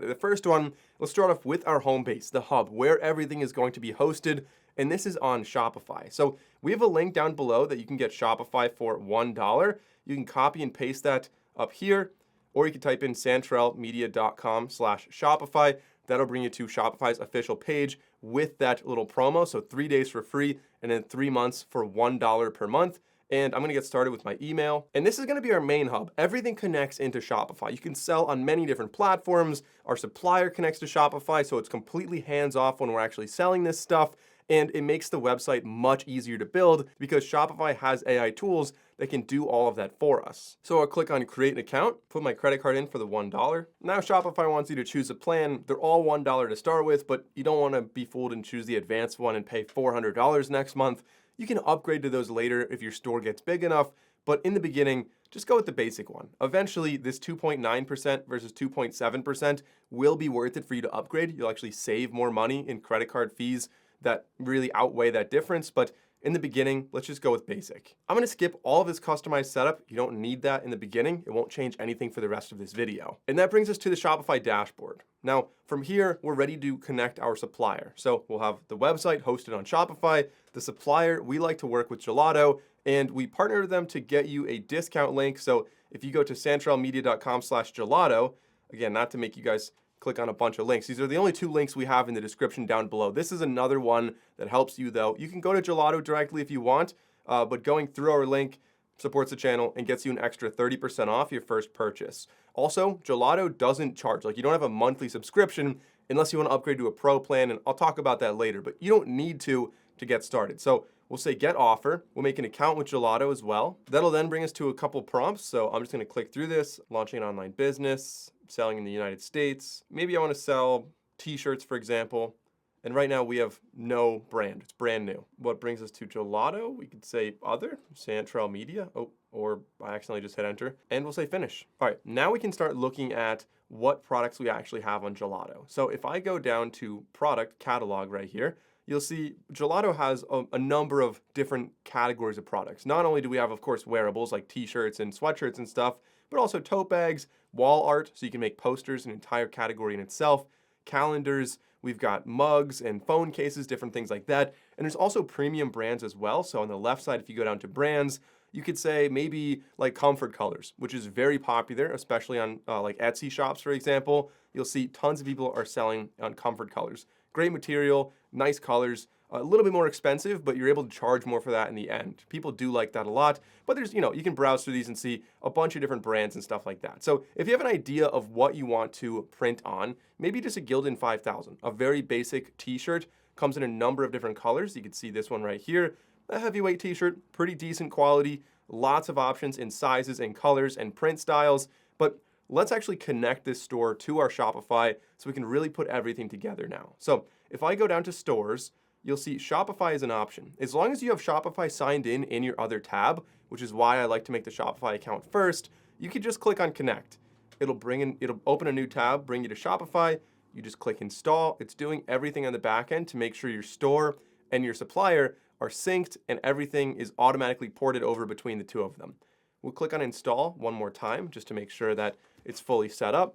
The first one, let's start off with our home base, the hub, where everything is going to be hosted, and this is on Shopify. So we have a link down below that you can get Shopify for $1. You can copy and paste that up here, or you can type in santralmedia.com/Shopify. That'll bring you to Shopify's official page with that little promo. So 3 days for free and then 3 months for $1 per month. And I'm gonna get started with my email. And this is gonna be our main hub. Everything connects into Shopify. You can sell on many different platforms. Our supplier connects to Shopify, so it's completely hands-off when we're actually selling this stuff. And it makes the website much easier to build because Shopify has AI tools that can do all of that for us. So I'll click on create an account, put my credit card in for the $1. Now Shopify wants you to choose a plan. They're all $1 to start with, but you don't wanna be fooled and choose the advanced one and pay $400 next month. You can upgrade to those later if your store gets big enough, but in the beginning, just go with the basic one. Eventually, this 2.9% versus 2.7% will be worth it for you to upgrade. You'll actually save more money in credit card fees that really outweigh that difference, but in the beginning, let's just go with basic. I'm gonna skip all of this customized setup. You don't need that in the beginning. It won't change anything for the rest of this video. And that brings us to the Shopify dashboard. Now, from here, we're ready to connect our supplier. So we'll have the website hosted on Shopify, the supplier, we like to work with Gelato, and we partner with them to get you a discount link. So if you go to santralmedia.com/Gelato, again, not to make you guys click on a bunch of links. These are the only 2 links we have in the description down below. This is another one that helps you though. You can go to Gelato directly if you want, but going through our link supports the channel and gets you an extra 30% off your first purchase. Also, Gelato doesn't charge. Like, you don't have a monthly subscription unless you want to upgrade to a pro plan, and I'll talk about that later, but you don't need to get started. So we'll say get offer. We'll make an account with Gelato as well. That'll then bring us to a couple prompts. So I'm just going to click through this, launching an online business, selling in the United States. Maybe I want to sell t-shirts, for example. And right now we have no brand. It's brand new. What brings us to Gelato? We could say other, Santral Media. Oh, or I accidentally just hit enter. And we'll say finish. All right, now we can start looking at what products we actually have on Gelato. So if I go down to product catalog right here, you'll see Gelato has a number of different categories of products. Not only do we have, of course, wearables like t-shirts and sweatshirts and stuff, but also tote bags, wall art, so you can make posters, an entire category in itself, calendars, we've got mugs and phone cases, different things like that. And there's also premium brands as well. So on the left side, if you go down to brands, you could say maybe like comfort colors, which is very popular, especially on like Etsy shops, for example. You'll see tons of people are selling on comfort colors. Great material, nice colors, a little bit more expensive, but you're able to charge more for that in the end. People do like that a lot, but there's, you can browse through these and see a bunch of different brands and stuff like that. So if you have an idea of what you want to print on, maybe just a Gildan 5000, a very basic t-shirt, comes in a number of different colors. You can see this one right here, a heavyweight t-shirt, pretty decent quality, lots of options in sizes and colors and print styles, but let's actually connect this store to our Shopify so we can really put everything together now. So if I go down to stores, you'll see Shopify is an option. As long as you have Shopify signed in your other tab, which is why I like to make the Shopify account first, you can just click on connect. It'll open a new tab, bring you to Shopify. You just click install. It's doing everything on the back end to make sure your store and your supplier are synced and everything is automatically ported over between the two of them. We'll click on install one more time just to make sure that it's fully set up.